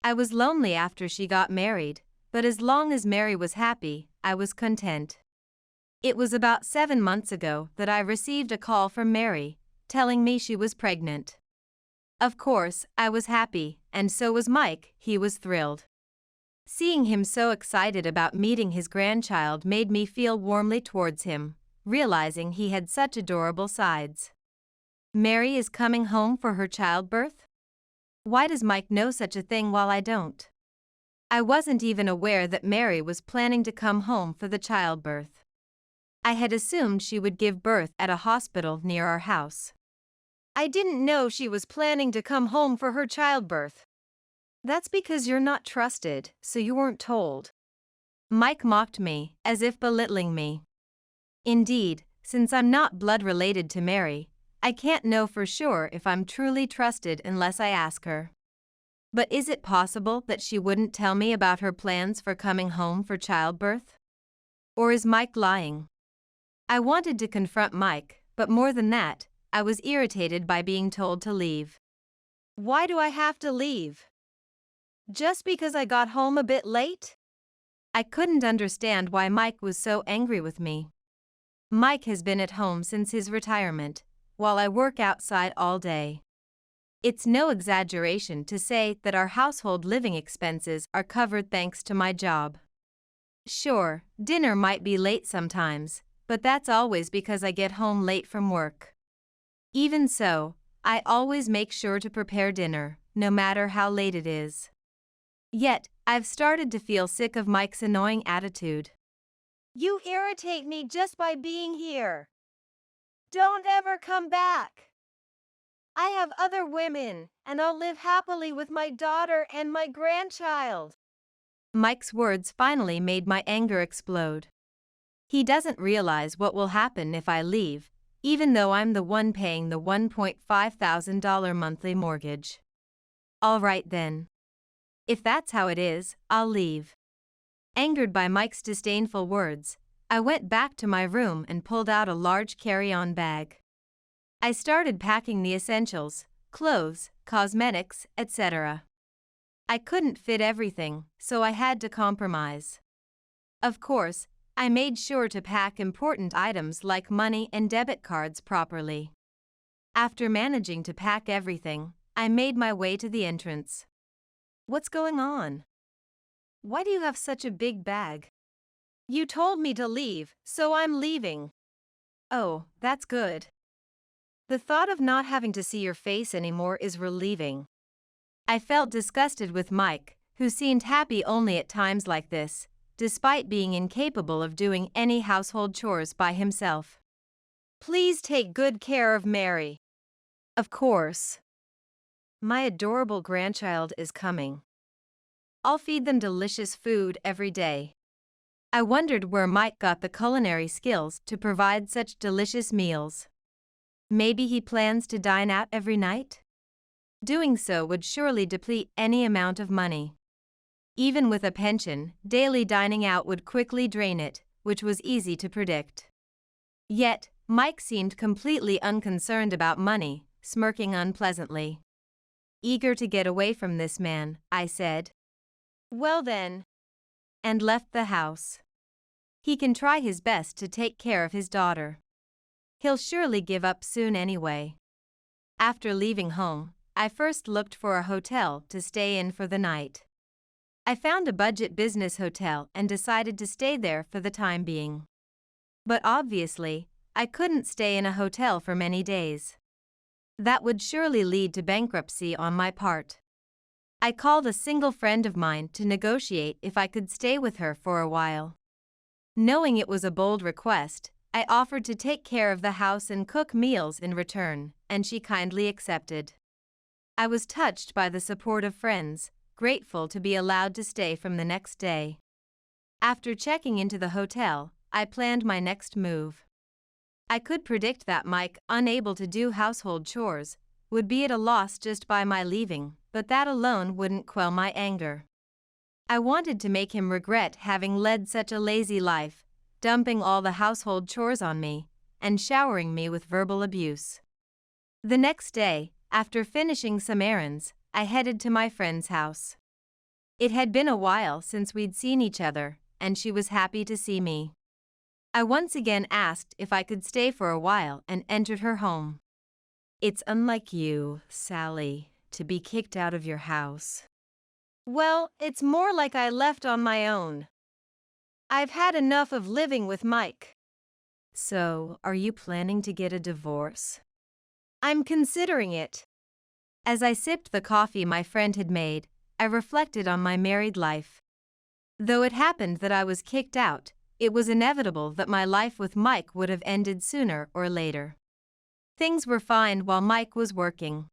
I was lonely after she got married, but as long as Mary was happy, I was content. It was about 7 months ago that I received a call from Mary, telling me she was pregnant. Of course, I was happy, and so was Mike. He was thrilled. Seeing him so excited about meeting his grandchild made me feel warmly towards him, realizing he had such adorable sides. Mary is coming home for her childbirth? Why does Mike know such a thing while I don't? I wasn't even aware that Mary was planning to come home for the childbirth. I had assumed she would give birth at a hospital near our house. I didn't know she was planning to come home for her childbirth. That's because you're not trusted, so you weren't told. Mike mocked me, as if belittling me. Indeed, since I'm not blood related to Mary, I can't know for sure if I'm truly trusted unless I ask her. But is it possible that she wouldn't tell me about her plans for coming home for childbirth? Or is Mike lying? I wanted to confront Mike, but more than that, I was irritated by being told to leave. Why do I have to leave? Just because I got home a bit late? I couldn't understand why Mike was so angry with me. Mike has been at home since his retirement, while I work outside all day. It's no exaggeration to say that our household living expenses are covered thanks to my job. Sure, dinner might be late sometimes, but that's always because I get home late from work. Even so, I always make sure to prepare dinner, no matter how late it is. Yet, I've started to feel sick of Mike's annoying attitude. You irritate me just by being here. Don't ever come back. I have other women, and I'll live happily with my daughter and my grandchild. Mike's words finally made my anger explode. He doesn't realize what will happen if I leave, even though I'm the one paying the $1,500 monthly mortgage. All right then. If that's how it is, I'll leave. Angered by Mike's disdainful words, I went back to my room and pulled out a large carry-on bag. I started packing the essentials, clothes, cosmetics, etc. I couldn't fit everything, so I had to compromise. Of course, I made sure to pack important items like money and debit cards properly. After managing to pack everything, I made my way to the entrance. What's going on? Why do you have such a big bag? You told me to leave, so I'm leaving. Oh, that's good. The thought of not having to see your face anymore is relieving. I felt disgusted with Mike, who seemed happy only at times like this, despite being incapable of doing any household chores by himself. Please take good care of Mary. Of course. My adorable grandchild is coming. I'll feed them delicious food every day. I wondered where Mike got the culinary skills to provide such delicious meals. Maybe he plans to dine out every night? Doing so would surely deplete any amount of money. Even with a pension, daily dining out would quickly drain it, which was easy to predict. Yet, Mike seemed completely unconcerned about money, smirking unpleasantly. Eager to get away from this man, I said. Well then. And left the house. He can try his best to take care of his daughter. He'll surely give up soon anyway. After leaving home, I first looked for a hotel to stay in for the night. I found a budget business hotel and decided to stay there for the time being. But obviously, I couldn't stay in a hotel for many days. That would surely lead to bankruptcy on my part. I called a single friend of mine to negotiate if I could stay with her for a while. Knowing it was a bold request, I offered to take care of the house and cook meals in return, and she kindly accepted. I was touched by the support of friends, grateful to be allowed to stay from the next day. After checking into the hotel, I planned my next move. I could predict that Mike, unable to do household chores, would be at a loss just by my leaving, but that alone wouldn't quell my anger. I wanted to make him regret having led such a lazy life, dumping all the household chores on me, and showering me with verbal abuse. The next day, after finishing some errands, I headed to my friend's house. It had been a while since we'd seen each other, and she was happy to see me. I once again asked if I could stay for a while and entered her home. "It's unlike you, Sally, to be kicked out of your house." Well, it's more like I left on my own. I've had enough of living with Mike. "So, are you planning to get a divorce?" I'm considering it. As I sipped the coffee my friend had made, I reflected on my married life. Though it happened that I was kicked out, it was inevitable that my life with Mike would have ended sooner or later. Things were fine while Mike was working.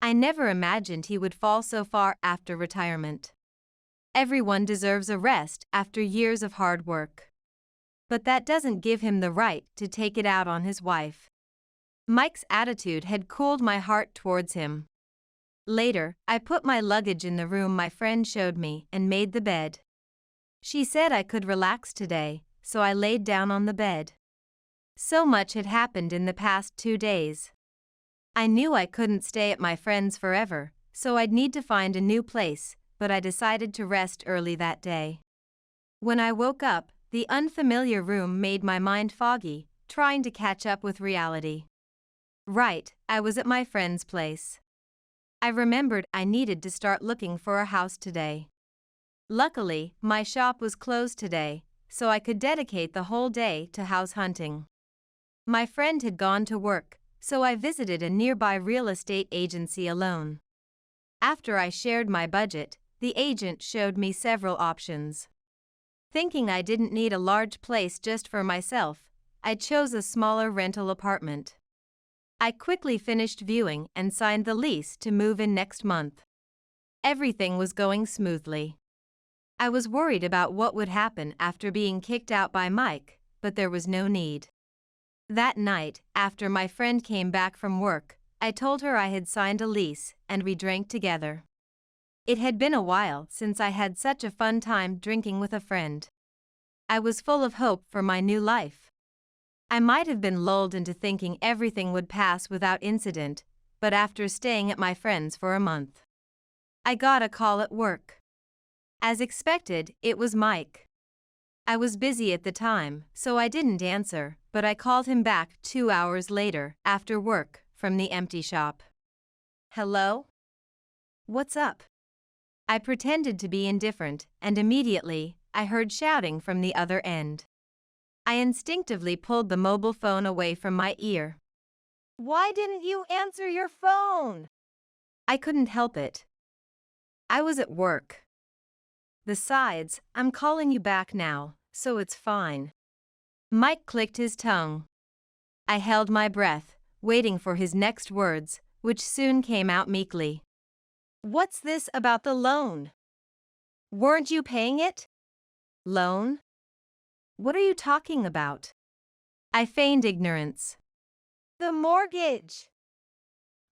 I never imagined he would fall so far after retirement. Everyone deserves a rest after years of hard work. But that doesn't give him the right to take it out on his wife. Mike's attitude had cooled my heart towards him. Later, I put my luggage in the room my friend showed me and made the bed. She said I could relax today, so I laid down on the bed. So much had happened in the past 2 days. I knew I couldn't stay at my friend's forever, so I'd need to find a new place, but I decided to rest early that day. When I woke up, the unfamiliar room made my mind foggy, trying to catch up with reality. Right, I was at my friend's place. I remembered I needed to start looking for a house today. Luckily, my shop was closed today, so I could dedicate the whole day to house hunting. My friend had gone to work, so I visited a nearby real estate agency alone. After I shared my budget, the agent showed me several options. Thinking I didn't need a large place just for myself, I chose a smaller rental apartment. I quickly finished viewing and signed the lease to move in next month. Everything was going smoothly. I was worried about what would happen after being kicked out by Mike, but there was no need. That night, after my friend came back from work, I told her I had signed a lease, and we drank together. It had been a while since I had such a fun time drinking with a friend. I was full of hope for my new life. I might have been lulled into thinking everything would pass without incident, but after staying at my friend's for a month, I got a call at work. As expected, it was Mike. I was busy at the time, so I didn't answer, but I called him back 2 hours later, after work, from the empty shop. "Hello? What's up?" I pretended to be indifferent, and immediately, I heard shouting from the other end. I instinctively pulled the mobile phone away from my ear. Why didn't you answer your phone? I couldn't help it. I was at work. Besides, I'm calling you back now, so it's fine. Mike clicked his tongue. I held my breath, waiting for his next words, which soon came out meekly. What's this about the loan? Weren't you paying it? Loan? What are you talking about? I feigned ignorance. The mortgage.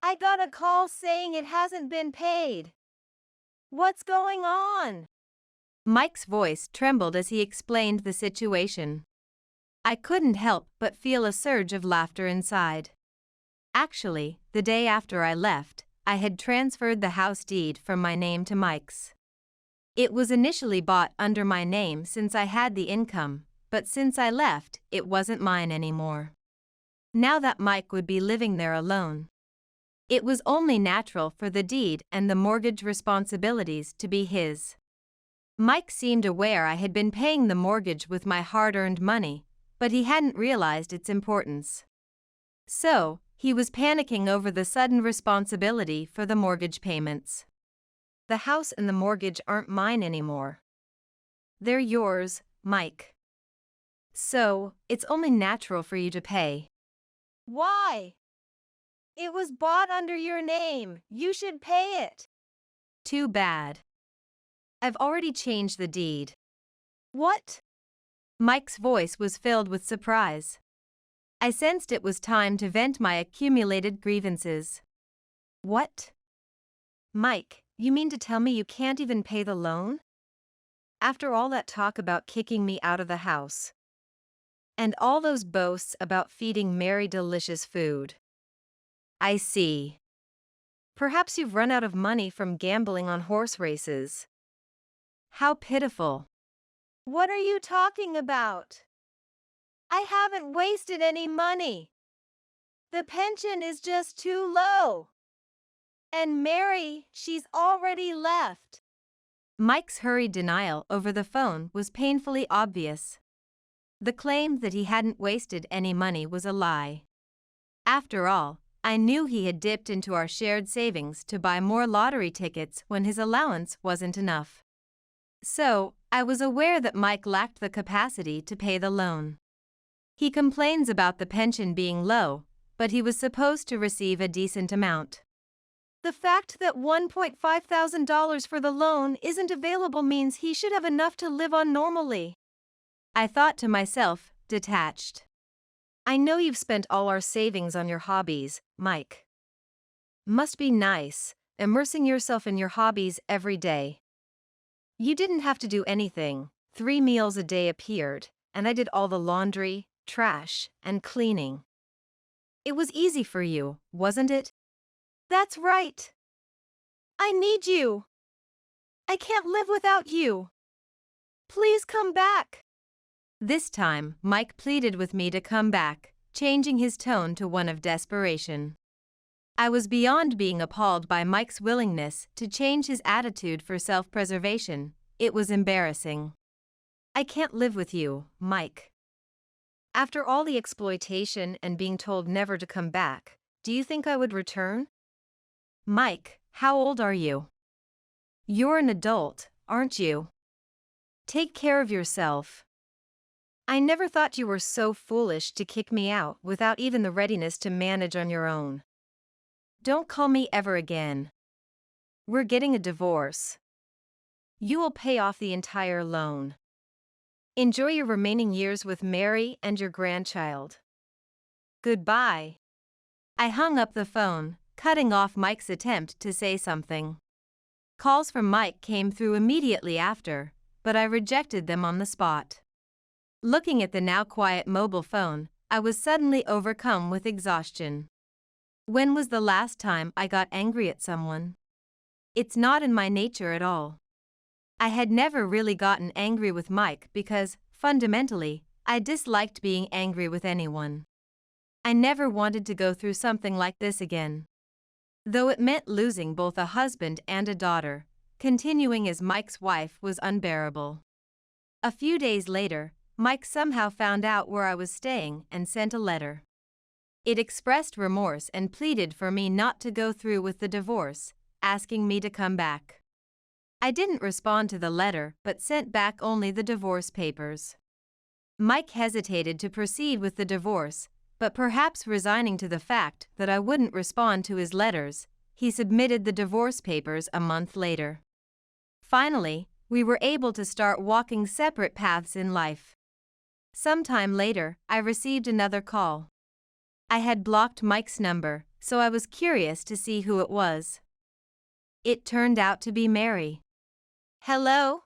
I got a call saying it hasn't been paid. What's going on? Mike's voice trembled as he explained the situation. I couldn't help but feel a surge of laughter inside. Actually, the day after I left, I had transferred the house deed from my name to Mike's. It was initially bought under my name since I had the income, but since I left, it wasn't mine anymore. Now that Mike would be living there alone, it was only natural for the deed and the mortgage responsibilities to be his. Mike seemed aware I had been paying the mortgage with my hard-earned money, but he hadn't realized its importance. So, he was panicking over the sudden responsibility for the mortgage payments. The house and the mortgage aren't mine anymore. They're yours, Mike. So, it's only natural for you to pay. Why? It was bought under your name. You should pay it. Too bad. I've already changed the deed. What? Mike's voice was filled with surprise. I sensed it was time to vent my accumulated grievances. What? Mike, you mean to tell me you can't even pay the loan? After all that talk about kicking me out of the house. And all those boasts about feeding Mary delicious food. I see. Perhaps you've run out of money from gambling on horse races. How pitiful. What are you talking about? I haven't wasted any money. The pension is just too low. And Mary, she's already left. Mike's hurried denial over the phone was painfully obvious. The claim that he hadn't wasted any money was a lie. After all, I knew he had dipped into our shared savings to buy more lottery tickets when his allowance wasn't enough. So, I was aware that Mike lacked the capacity to pay the loan. He complains about the pension being low, but he was supposed to receive a decent amount. The fact that $1,500 for the loan isn't available means he should have enough to live on normally. I thought to myself, detached. I know you've spent all our savings on your hobbies, Mike. Must be nice, immersing yourself in your hobbies every day. You didn't have to do anything. 3 meals a day appeared, and I did all the laundry, trash, and cleaning. It was easy for you, wasn't it? That's right. I need you. I can't live without you. Please come back. This time, Mike pleaded with me to come back, changing his tone to one of desperation. I was beyond being appalled by Mike's willingness to change his attitude for self-preservation. It was embarrassing. I can't live with you, Mike. After all the exploitation and being told never to come back, do you think I would return? Mike, how old are you? You're an adult, aren't you? Take care of yourself. I never thought you were so foolish to kick me out without even the readiness to manage on your own. Don't call me ever again. We're getting a divorce. You will pay off the entire loan. Enjoy your remaining years with Mary and your grandchild. Goodbye. I hung up the phone, cutting off Mike's attempt to say something. Calls from Mike came through immediately after, but I rejected them on the spot. Looking at the now quiet mobile phone, I was suddenly overcome with exhaustion. When was the last time I got angry at someone? It's not in my nature at all. I had never really gotten angry with Mike because, fundamentally, I disliked being angry with anyone. I never wanted to go through something like this again. Though it meant losing both a husband and a daughter, continuing as Mike's wife was unbearable. A few days later, Mike somehow found out where I was staying and sent a letter. It expressed remorse and pleaded for me not to go through with the divorce, asking me to come back. I didn't respond to the letter but sent back only the divorce papers. Mike hesitated to proceed with the divorce, but perhaps resigning to the fact that I wouldn't respond to his letters, he submitted the divorce papers a month later. Finally, we were able to start walking separate paths in life. Sometime later, I received another call. I had blocked Mike's number, so I was curious to see who it was. It turned out to be Mary. Hello?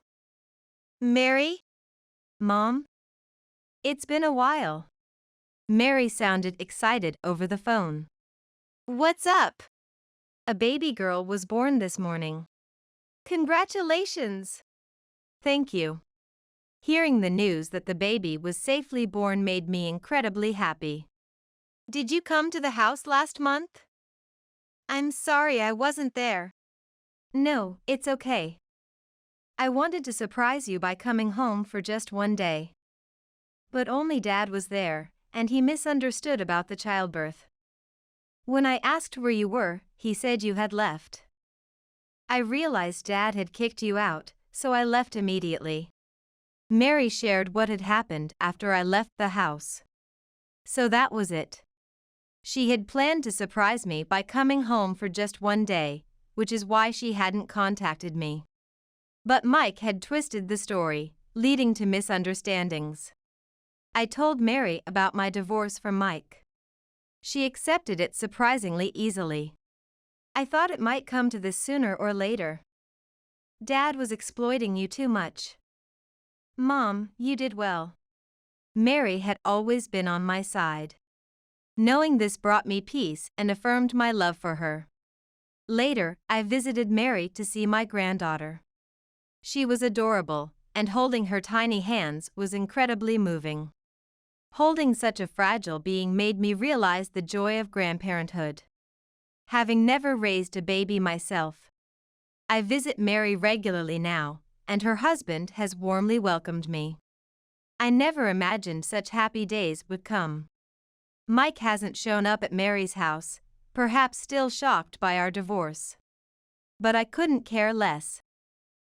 Mary? Mom? It's been a while. Mary sounded excited over the phone. What's up? A baby girl was born this morning. Congratulations. Thank you. Hearing the news that the baby was safely born made me incredibly happy. Did you come to the house last month? I'm sorry I wasn't there. No, it's okay. I wanted to surprise you by coming home for just one day. But only Dad was there, and he misunderstood about the childbirth. When I asked where you were, he said you had left. I realized Dad had kicked you out, so I left immediately. Mary shared what had happened after I left the house. So that was it. She had planned to surprise me by coming home for just one day, which is why she hadn't contacted me. But Mike had twisted the story, leading to misunderstandings. I told Mary about my divorce from Mike. She accepted it surprisingly easily. I thought it might come to this sooner or later. Dad was exploiting you too much. Mom, you did well. Mary had always been on my side. Knowing this brought me peace and affirmed my love for her. Later, I visited Mary to see my granddaughter. She was adorable, and holding her tiny hands was incredibly moving. Holding such a fragile being made me realize the joy of grandparenthood. Having never raised a baby myself, I visit Mary regularly now, and her husband has warmly welcomed me. I never imagined such happy days would come. Mike hasn't shown up at Mary's house, perhaps still shocked by our divorce. But I couldn't care less.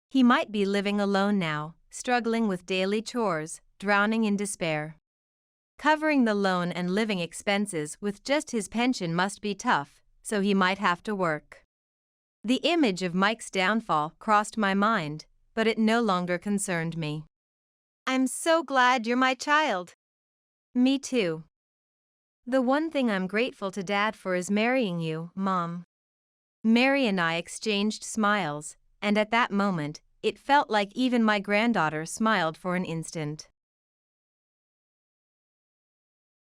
He might be living alone now, struggling with daily chores, drowning in despair. Covering the loan and living expenses with just his pension must be tough, so he might have to work. The image of Mike's downfall crossed my mind, but it no longer concerned me. I'm so glad you're my child. Me too. The one thing I'm grateful to Dad for is marrying you, Mom. Mary and I exchanged smiles, and at that moment, it felt like even my granddaughter smiled for an instant.